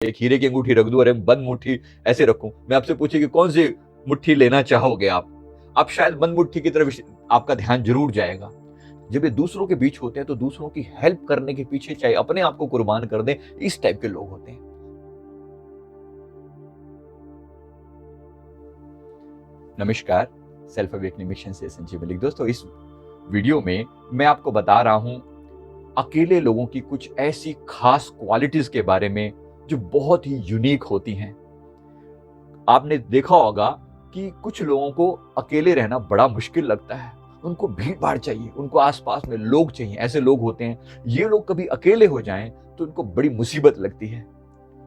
एक हीरे की अंगूठी रख दूं, अरे बंद मुट्ठी ऐसे रखूं, मैं आपसे पूछे कि कौन सी मुट्ठी लेना चाहोगे आप शायद बंद मुट्ठी की तरफ आपका ध्यान जरूर जाएगा। जब ये दूसरों के बीच होते हैं तो दूसरों की हेल्प करने के पीछे चाहे अपने आप को कुर्बान कर दें, इस टाइप के लोग होते हैं। नमस्कार, सेल्फ अवेकनिंग मिशन से संजीव मलिक। दोस्तों, इस वीडियो में मैं आपको बता रहा हूं अकेले लोगों की कुछ ऐसी खास क्वालिटीज के बारे में जो बहुत ही यूनिक होती हैं। आपने देखा होगा कि कुछ लोगों को अकेले रहना बड़ा मुश्किल लगता है, उनको भीड़ भाड़ चाहिए, उनको आसपास में लोग चाहिए। ऐसे लोग होते हैं, ये लोग कभी अकेले हो जाएं तो उनको बड़ी मुसीबत लगती है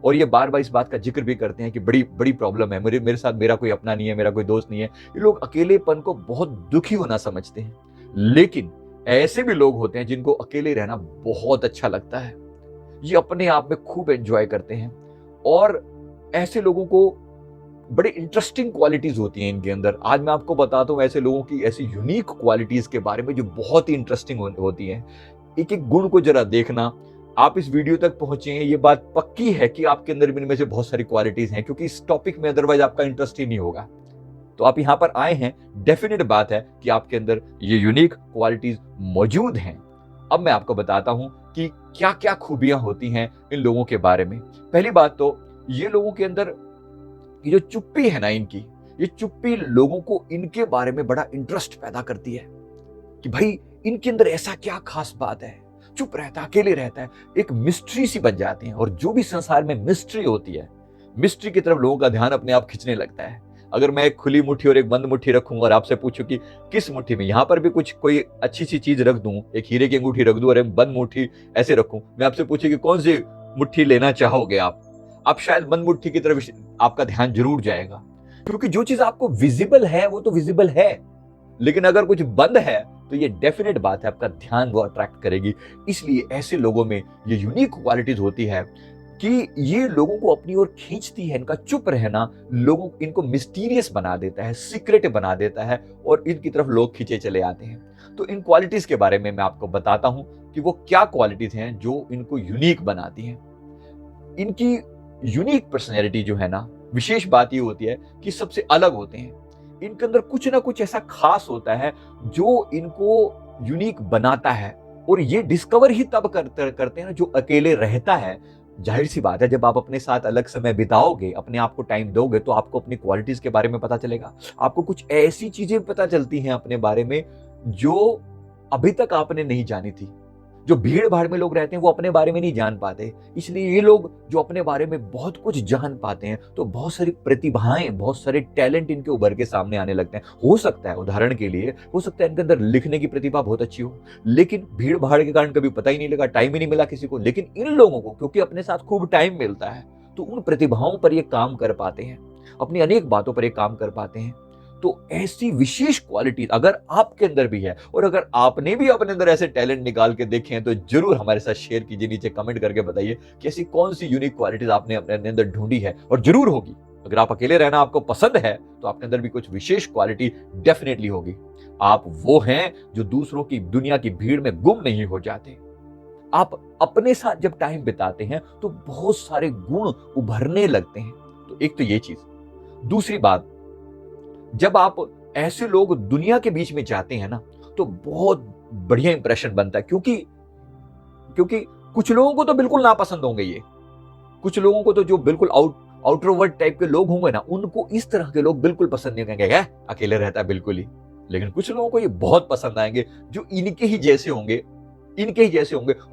और ये बार बार इस बात का जिक्र भी करते हैं कि बड़ी बड़ी प्रॉब्लम है, मेरे साथ मेरा कोई अपना नहीं है, मेरा कोई दोस्त नहीं है। ये लोग अकेलेपन को बहुत दुखी होना समझते हैं। लेकिन ऐसे भी लोग होते हैं जिनको अकेले रहना बहुत अच्छा लगता है, ये अपने आप में खूब एंजॉय करते हैं और ऐसे लोगों को बड़े इंटरेस्टिंग क्वालिटीज होती हैं इनके अंदर। आज मैं आपको बताता हूं ऐसे लोगों की ऐसी यूनिक क्वालिटीज के बारे में जो बहुत ही इंटरेस्टिंग होती हैं। एक एक गुण को जरा देखना। आप इस वीडियो तक पहुंचे हैं, ये बात पक्की है कि आपके अंदर भी इनमें से बहुत सारी क्वालिटीज हैं, क्योंकि इस टॉपिक में अदरवाइज आपका इंटरेस्ट ही नहीं होगा। तो आप यहां पर आए हैं, डेफिनेट बात है कि आपके अंदर ये यूनिक क्वालिटीज मौजूद हैं। अब मैं आपको बताता हूं कि क्या क्या खूबियां होती हैं इन लोगों के बारे में। पहली बात तो ये लोगों के अंदर ये जो चुप्पी है ना इनकी, ये चुप्पी लोगों को इनके बारे में बड़ा इंटरेस्ट पैदा करती है कि भाई इनके अंदर ऐसा क्या खास बात है। चुप रहता है, अकेले रहता है, एक मिस्ट्री सी बन जाती है। और जो भी संसार में मिस्ट्री होती है, मिस्ट्री की तरफ लोगों का ध्यान अपने आप खींचने लगता है। अगर मैं एक खुली मुट्ठी और एक बंद मुट्ठी रखूं और आपसे पूछूं कि किस मुट्ठी में, यहां पर भी कुछ कोई अच्छी सी चीज रख दूं, एक हीरे की अंगूठी रख दूं, अरे बंद मुट्ठी ऐसे रखूं, मैं आपसे पूछूं कि कौन सी मुट्ठी लेना चाहोगे आप शायद बंद मुट्ठी की तरफ आपका ध्यान जरूर जाएगा। क्योंकि जो चीज आपको विजिबल है वो तो विजिबल है, लेकिन अगर कुछ बंद है तो ये डेफिनेट बात है आपका ध्यान वो अट्रैक्ट करेगी। इसलिए ऐसे लोगों में ये यूनिक क्वालिटीज होती है कि ये लोगों को अपनी ओर खींचती है। इनका चुप रहना लोगों इनको मिस्टीरियस बना देता है, सीक्रेट बना देता है और इनकी तरफ लोग खींचे चले आते हैं। तो इन क्वालिटीज के बारे में मैं आपको बताता हूं कि वो क्या क्वालिटीज हैं जो इनको यूनिक बनाती हैं। इनकी यूनिक पर्सनैलिटी जो है ना, विशेष बात ये होती है कि सबसे अलग होते हैं। इनके अंदर कुछ ना कुछ ऐसा खास होता है जो इनको यूनिक बनाता है। और ये डिस्कवर ही तब करते हैं ना जो अकेले रहता है। जाहिर सी बात है, जब आप अपने साथ अलग समय बिताओगे, अपने आप को टाइम दोगे, तो आपको अपनी क्वालिटीज के बारे में पता चलेगा। आपको कुछ ऐसी चीजें पता चलती हैं अपने बारे में जो अभी तक आपने नहीं जानी थी। जो भीड़ भाड़ में लोग रहते हैं वो अपने बारे में नहीं जान पाते, इसलिए ये लोग जो अपने बारे में बहुत कुछ जान पाते हैं, तो बहुत सारी प्रतिभाएं, बहुत सारे टैलेंट इनके उभर के सामने आने लगते हैं। हो सकता है, उदाहरण के लिए हो सकता है इनके अंदर लिखने की प्रतिभा बहुत अच्छी हो, लेकिन भीड़ भाड़ के कारण कभी पता ही नहीं लगा, टाइम ही नहीं मिला किसी को। लेकिन इन लोगों को क्योंकि अपने साथ खूब टाइम मिलता है, तो उन प्रतिभाओं पर ये काम कर पाते हैं, अपनी अनेक बातों पर ये काम कर पाते हैं। तो ऐसी विशेष क्वालिटी अगर आपके अंदर भी है और अगर आपने भी अपने अंदर ऐसे टैलेंट निकाल के देखे हैं, तो जरूर हमारे साथ शेयर कीजिए, नीचे कमेंट करके बताइए कि ऐसी कौन सी यूनिक क्वालिटीज आपने अपने अंदर ढूंढी है। और जरूर होगी। अगर आप अकेले रहना आपको पसंद है तो आपके अंदर भी कुछ विशेष क्वालिटी डेफिनेटली होगी। आप वो हैं जो दूसरों की दुनिया की भीड़ में गुम नहीं हो जाते। आप अपने साथ जब टाइम बिताते हैं तो बहुत सारे गुण उभरने लगते हैं। तो एक तो ये चीज। दूसरी बात, जब आप ऐसे लोग दुनिया के बीच में जाते हैं ना, तो बहुत बढ़िया इंप्रेशन बनता है। क्योंकि कुछ लोगों को तो बिल्कुल नापसंद होंगे ये, कुछ लोगों को तो जो बिल्कुल आउटरोवर्ट टाइप के लोग होंगे ना, उनको इस तरह के लोग बिल्कुल पसंद नहीं करेंगे, अकेले रहता है बिल्कुल ही। लेकिन कुछ लोगों को ये बहुत पसंद आएंगे, जो इनके ही जैसे होंगे,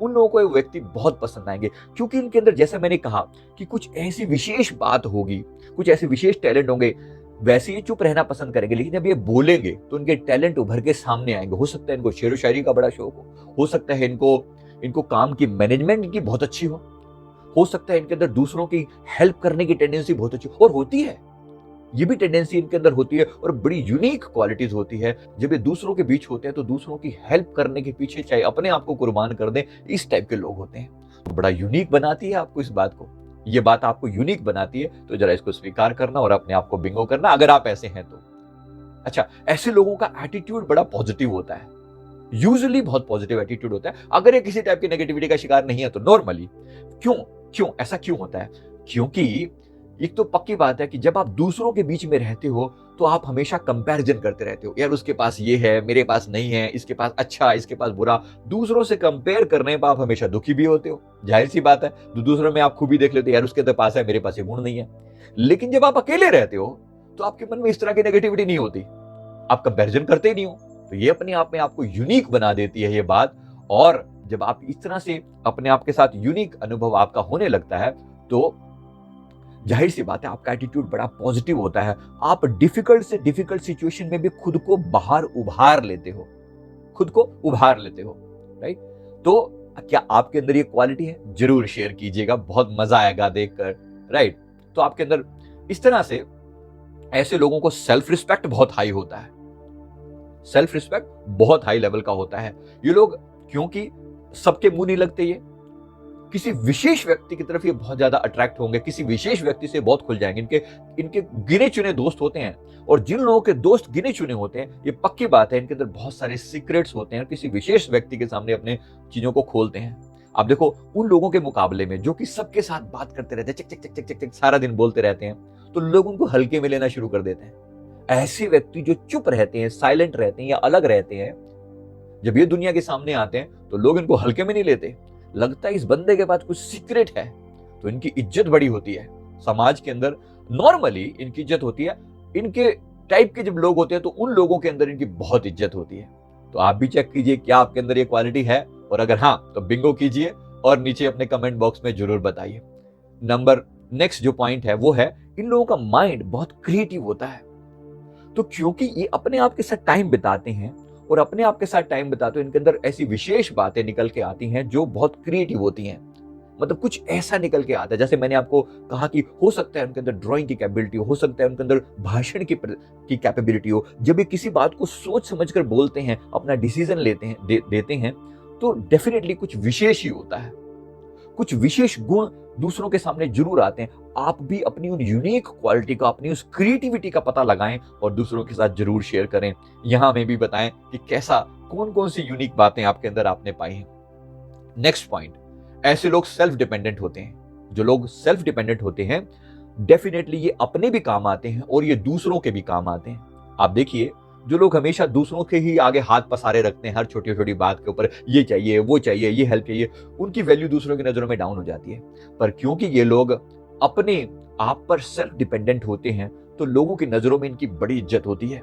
उन लोगों को ये व्यक्ति बहुत पसंद आएंगे। क्योंकि इनके अंदर, जैसे मैंने कहा, कि कुछ ऐसी विशेष बात होगी, कुछ ऐसे विशेष टैलेंट होंगे। वैसे ही चुप रहना पसंद करेंगे, लेकिन जब ये बोलेंगे तो उनके टैलेंट उभर के सामने आएंगे। हो सकता है इनको शेर व शायरी का बड़ा शौक हो सकता है इनको काम की मैनेजमेंट इनकी बहुत अच्छी हो सकता है इनके अंदर दूसरों की हेल्प करने की टेंडेंसी बहुत अच्छी और होती है। ये भी टेंडेंसी इनके अंदर होती है और बड़ी यूनिक क्वालिटीज होती है। जब ये दूसरों के बीच होते हैं तो दूसरों की हेल्प करने के पीछे चाहे अपने आप को कुर्बान कर दें, इस टाइप के लोग होते हैं। तो बड़ा यूनिक बनाती है आपको इस बात को, ये बात आपको यूनिक बनाती है। तो जरा इसको स्वीकार करना और अपने आप को बिंगो करना, अगर आप ऐसे हैं तो। अच्छा, ऐसे लोगों का एटीट्यूड बड़ा पॉजिटिव होता है, यूजुअली बहुत पॉजिटिव एटीट्यूड होता है। अगर ये किसी टाइप की नेगेटिविटी का शिकार नहीं है तो नॉर्मली। क्यों ऐसा क्यों होता है? क्योंकि एक तो पक्की बात है कि जब आप दूसरों के बीच में रहते हो तो आप हमेशा कंपैरिजन करते रहते हो, यार उसके पास ये है, मेरे पास नहीं है, इसके पास अच्छा, इसके पास बुरा। दूसरों से कंपेयर करने पर आप हमेशा दुखी भी होते हो, जाहिर सी बात है। दूसरों में आप खूबी देख लेते हो, यार उसके तो पास है, मेरे पास ये गुण नहीं है। लेकिन जब आप अकेले रहते हो तो आपके मन में इस तरह की नेगेटिविटी नहीं होती, आप कंपैरिजन करते ही नहीं हो। तो ये अपने आप में आपको यूनिक बना देती है ये बात। और जब आप इस तरह से अपने आप के साथ यूनिक अनुभव आपका होने लगता है तो जाहिर सी बात है आपका एटीट्यूड बड़ा पॉजिटिव होता है। आप डिफिकल्ट से डिफिकल्ट सिचुएशन में भी खुद को बाहर उभार लेते हो, खुद को उभार लेते हो, राइट। तो क्या आपके अंदर ये क्वालिटी है? जरूर शेयर कीजिएगा, बहुत मजा आएगा देखकर, राइट। तो आपके अंदर इस तरह से ऐसे लोगों को सेल्फ रिस्पेक्ट बहुत हाई होता है, सेल्फ रिस्पेक्ट बहुत हाई लेवल का होता है। ये लोग क्योंकि सबके मुंह नहीं लगते, ये किसी विशेष व्यक्ति की तरफ ये बहुत ज्यादा अट्रैक्ट होंगे, किसी विशेष व्यक्ति से बहुत खुल जाएंगे। इनके गिने चुने दोस्त होते हैं, और जिन लोगों के दोस्त गिने चुने होते हैं, ये पक्की बात है इनके अंदर बहुत सारे सीक्रेट्स होते हैं और किसी विशेष व्यक्ति के सामने अपने चीजों को खोलते हैं। आप देखो उन लोगों के मुकाबले में जो कि सबके साथ बात करते रहते हैं, चिक चिक चिक चिक चिक चिक सारा दिन बोलते रहते हैं, तो लोग उनको हल्के में लेना शुरू कर देते हैं। ऐसे व्यक्ति जो चुप रहते हैं, साइलेंट रहते हैं या अलग रहते हैं, जब ये दुनिया के सामने आते हैं तो लोग इनको हल्के में नहीं लेते। लगता है इस बंदे के पास कुछ सीक्रेट है, तो इनकी इज्जत बड़ी होती है समाज के अंदर। नॉर्मली इनकी इज्जत होती है, इनके टाइप के जब लोग होते हैं तो उन लोगों के अंदर इनकी बहुत इज्जत होती है। तो आप भी चेक कीजिए क्या आपके अंदर ये क्वालिटी है, और अगर हाँ तो बिंगो कीजिए और नीचे अपने कमेंट बॉक्स में जरूर बताइए। नेक्स्ट जो पॉइंट है वो है, इन लोगों का माइंड बहुत क्रिएटिव होता है। तो क्योंकि ये अपने आप के साथ टाइम बिताते हैं और अपने आप के साथ टाइम बिताते हैं, इनके अंदर ऐसी विशेष बातें निकल के आती हैं जो बहुत क्रिएटिव होती हैं। मतलब कुछ ऐसा निकल के आता है, जैसे मैंने आपको कहा कि हो सकता है उनके अंदर ड्राइंग की कैपेबिलिटी हो सकता है उनके अंदर भाषण की कैपेबिलिटी हो। जब ये किसी बात को सोच समझकर बोलते हैं, अपना डिसीजन लेते हैं, देते हैं, तो डेफिनेटली कुछ विशेष ही होता है। कुछ विशेष गुण दूसरों के सामने जरूर आते हैं। आप भी अपनी उन यूनिक क्वालिटी का, अपनी उस क्रिएटिविटी का पता लगाएं और दूसरों के साथ जरूर शेयर करें। यहां हमें भी बताएं कि कैसा, कौन कौन सी यूनिक बातें आपके अंदर आपने पाई हैं। नेक्स्ट पॉइंट, ऐसे लोग सेल्फ डिपेंडेंट होते हैं। जो लोग सेल्फ डिपेंडेंट होते हैं डेफिनेटली ये अपने भी काम आते हैं और ये दूसरों के भी काम आते हैं। आप देखिए जो लोग हमेशा दूसरों के ही आगे हाथ पसारे रखते हैं, हर छोटी छोटी बात के ऊपर ये चाहिए, वो चाहिए, ये हेल्प चाहिए, उनकी वैल्यू दूसरों की नजरों में डाउन हो जाती है। पर क्योंकि ये लोग अपने आप पर सेल्फ डिपेंडेंट होते हैं तो लोगों की नजरों में इनकी बड़ी इज्जत होती है।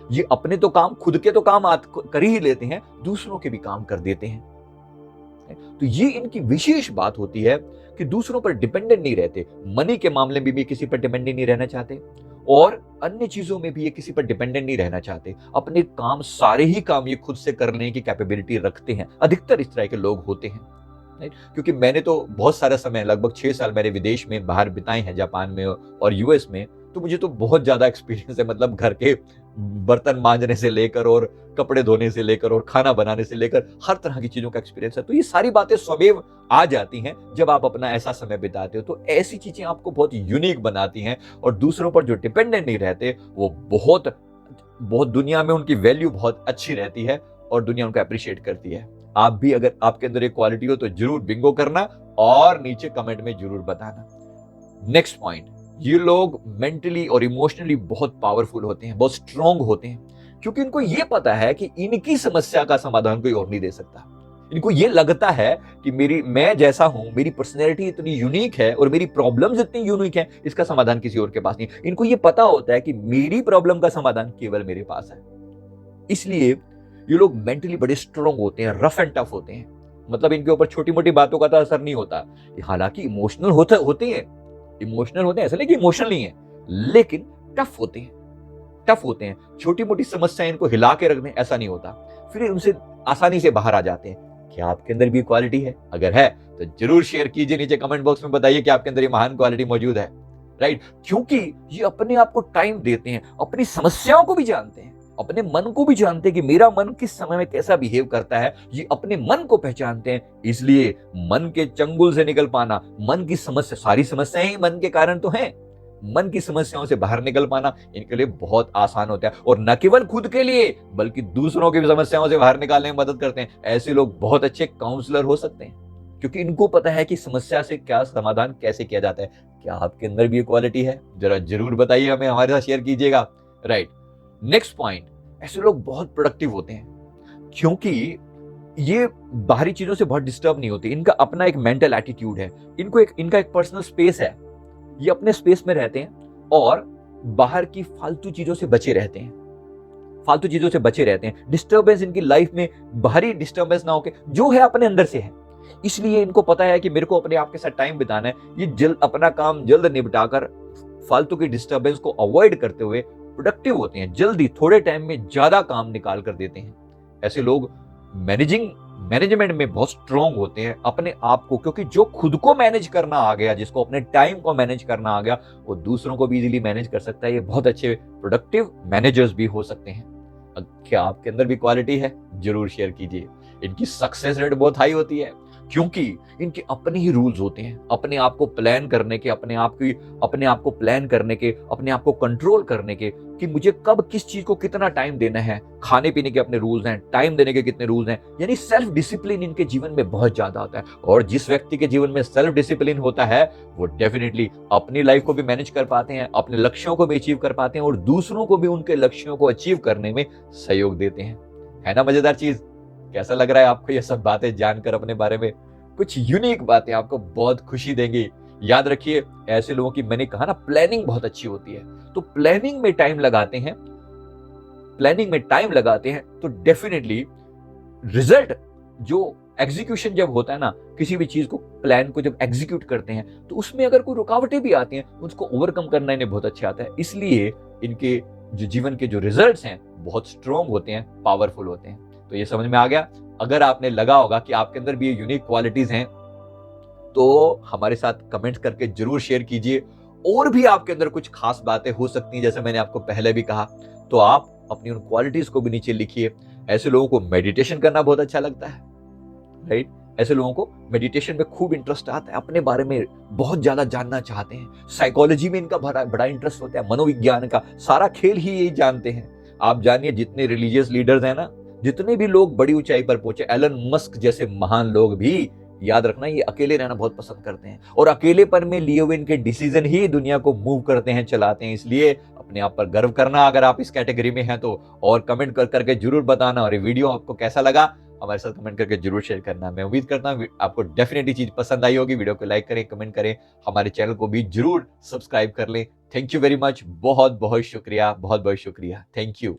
ये अपने तो काम, खुद के तो काम कर ही लेते हैं, दूसरों के भी काम कर देते हैं। तो ये इनकी विशेष बात होती है कि दूसरों पर डिपेंडेंट नहीं रहते। मनी के मामले में भी किसी पर डिपेंडेंट नहीं रहना चाहते और अन्य चीजों में भी ये किसी पर डिपेंडेंट नहीं रहना चाहते। अपने काम, सारे ही काम ये खुद से करने की कैपेबिलिटी रखते हैं। अधिकतर इस तरह के लोग होते हैं, राइट। क्योंकि मैंने तो बहुत सारा समय, लगभग 6 साल मैंने विदेश में बाहर बिताए हैं, जापान में और यूएस में, तो मुझे तो बहुत ज्यादा एक्सपीरियंस है। मतलब घर के बर्तन मांजने से लेकर और कपड़े धोने से लेकर और खाना बनाने से लेकर हर तरह की चीजों का एक्सपीरियंस है। तो ये सारी बातें स्वयं आ जाती हैं जब आप अपना ऐसा समय बिताते हो। तो ऐसी चीजें आपको बहुत यूनिक बनाती हैं और दूसरों पर जो डिपेंडेंट नहीं रहते वो बहुत बहुत दुनिया में उनकी वैल्यू बहुत अच्छी रहती है और दुनिया उनको अप्रिशिएट करती है। आप भी अगर आपके अंदर एक क्वालिटी हो तो जरूर बिंगो करना और नीचे कमेंट में जरूर बताना। नेक्स्ट पॉइंट, ये लोग मेंटली और इमोशनली बहुत पावरफुल होते हैं, बहुत स्ट्रांग होते हैं, क्योंकि इनको ये पता है कि इनकी समस्या का समाधान कोई और नहीं दे सकता। इनको ये लगता है कि मैं जैसा हूं, मेरी पर्सनैलिटी इतनी यूनिक है और मेरी प्रॉब्लम्स इतनी यूनिक है, इसका समाधान किसी और के पास नहीं। इनको ये पता होता है कि मेरी प्रॉब्लम का समाधान केवल मेरे पास है। इसलिए ये लोग मेंटली बड़े स्ट्रांग होते हैं, रफ एंड टफ होते हैं। मतलब इनके ऊपर छोटी मोटी बातों का तो असर नहीं होता। हालांकि इमोशनल होते हैं, ऐसा नहीं कि इमोशनल नहीं है, लेकिन टफ होते हैं। छोटी मोटी समस्याएं इनको हिला के रख दें ऐसा नहीं होता, फिर उनसे आसानी से बाहर आ जाते हैं। क्या आपके अंदर भी क्वालिटी है? अगर है तो जरूर शेयर कीजिए, नीचे कमेंट बॉक्स में बताइए कि आपके अंदर ये महान क्वालिटी मौजूद है, राइट। क्योंकि ये अपने आप को टाइम देते हैं, अपनी समस्याओं को भी जानते हैं, अपने मन को भी जानते हैं कि मेरा मन किस समय में कैसा बिहेव करता है। ये अपने मन को पहचानते हैं, इसलिए मन के चंगुल से निकल पाना, मन की समस्या, सारी समस्याएं ही मन के कारण तो हैं, मन की समस्याओं से बाहर निकल पाना इनके लिए बहुत आसान होता है। और न केवल खुद के लिए बल्कि दूसरों की भी समस्याओं से बाहर निकालने में मदद करते हैं। ऐसे लोग बहुत अच्छे काउंसलर हो सकते हैं, क्योंकि इनको पता है कि समस्या से क्या समाधान कैसे किया जाता है, क्या आपके अंदर भी ये क्वालिटी है? जरा जरूर बताइए, हमें हमारे साथ शेयर कीजिएगा। राइट, नेक्स्ट पॉइंट, ऐसे लोग बहुत प्रोडक्टिव होते हैं क्योंकि ये बाहरी चीजों से बहुत डिस्टर्ब नहीं होते। इनका अपना एक मेंटल एटीट्यूड है, इनका एक पर्सनल स्पेस है। ये अपने स्पेस में रहते हैं और बाहर की फालतू चीजों से बचे रहते हैं, फालतू चीजों से बचे रहते हैं। डिस्टर्बेंस इनकी लाइफ में बाहरी डिस्टर्बेंस ना होके जो है अपने अंदर से है। इसलिए इनको पता है कि मेरे को अपने आप के साथ टाइम बिताना है। ये जल्द अपना काम जल्द निपटाकर फालतू की डिस्टर्बेंस को अवॉइड करते हुए प्रोडक्टिव होते हैं, जल्दी थोड़े टाइम में ज्यादा काम निकाल कर देते हैं। ऐसे लोग मैनेजमेंट में बहुत स्ट्रांग होते हैं अपने आप को, क्योंकि जो खुद को मैनेज करना आ गया, जिसको अपने टाइम को मैनेज करना आ गया, वो दूसरों को भी इजीली मैनेज कर सकता है। ये बहुत अच्छे प्रोडक्टिव मैनेजर्स भी हो सकते हैं। क्या आपके अंदर भी क्वालिटी है? जरूर शेयर कीजिए। इनकी सक्सेस रेट बहुत हाई होती है क्योंकि इनके अपने ही रूल्स होते हैं, अपने आप को प्लान करने के, अपने आप को प्लान करने के, अपने आप को कंट्रोल करने के, कि मुझे कब किस चीज को कितना टाइम देना है। खाने पीने के अपने रूल्स हैं, टाइम देने के कितने रूल्स हैं, यानी सेल्फ डिसिप्लिन इनके जीवन में बहुत ज्यादा होता है। और जिस व्यक्ति के जीवन में सेल्फ डिसिप्लिन होता है वो डेफिनेटली अपनी लाइफ को भी मैनेज कर पाते हैं, अपने लक्ष्यों को भी अचीव कर पाते हैं और दूसरों को भी उनके लक्ष्यों को अचीव करने में सहयोग देते हैं। है ना मजेदार चीज? कैसा लग रहा है आपको ये सब बातें जानकर? अपने बारे में कुछ यूनिक बातें आपको बहुत खुशी देंगी। याद रखिए, ऐसे लोगों की, मैंने कहा ना, प्लानिंग बहुत अच्छी होती है। तो प्लानिंग में टाइम लगाते हैं तो डेफिनेटली रिजल्ट, जो एग्जीक्यूशन जब होता है ना, किसी भी चीज को, प्लान को जब एग्जीक्यूट करते हैं तो उसमें अगर कोई रुकावटें भी आती हैं उसको ओवरकम करना इन्हें बहुत अच्छा आता है। इसलिए इनके जो जीवन के जो रिजल्ट्स हैं बहुत स्ट्रॉन्ग होते हैं, पावरफुल होते हैं। तो ये समझ में आ गया। अगर आपने लगा होगा कि आपके अंदर भी ये यूनिक क्वालिटीज हैं तो हमारे साथ कमेंट करके जरूर शेयर कीजिए। और भी आपके अंदर कुछ खास बातें हो सकती हैं, जैसे मैंने आपको पहले भी कहा, तो आप अपनी उन क्वालिटीज को भी नीचे लिखिए। ऐसे लोगों को मेडिटेशन करना बहुत अच्छा लगता है, राइट? ऐसे लोगों को मेडिटेशन में खूब इंटरेस्ट आता है, अपने बारे में बहुत ज्यादा जानना चाहते हैं। साइकोलॉजी में इनका बड़ा इंटरेस्ट होता है, मनोविज्ञान का सारा खेल ही यही जानते हैं। आप जानिए, जितने रिलीजियस लीडर्स हैं ना, जितने भी लोग बड़ी ऊंचाई पर पहुंचे, एलन मस्क जैसे महान लोग भी, याद रखना, ये अकेले रहना बहुत पसंद करते हैं और अकेलेपन में लिए हुए इनके डिसीजन ही दुनिया को मूव करते हैं, चलाते हैं। इसलिए अपने आप पर गर्व करना अगर आप इस कैटेगरी में हैं तो, और कमेंट करके जरूर बताना। और ये वीडियो आपको कैसा लगा हमारे साथ कमेंट करके जरूर शेयर करना। मैं उम्मीद करता हूँ आपको डेफिनेटली चीज पसंद आई होगी। वीडियो को लाइक करें, कमेंट करें, हमारे चैनल को भी जरूर सब्सक्राइब कर लें। थैंक यू वेरी मच, बहुत बहुत शुक्रिया, बहुत बहुत शुक्रिया। Thank you.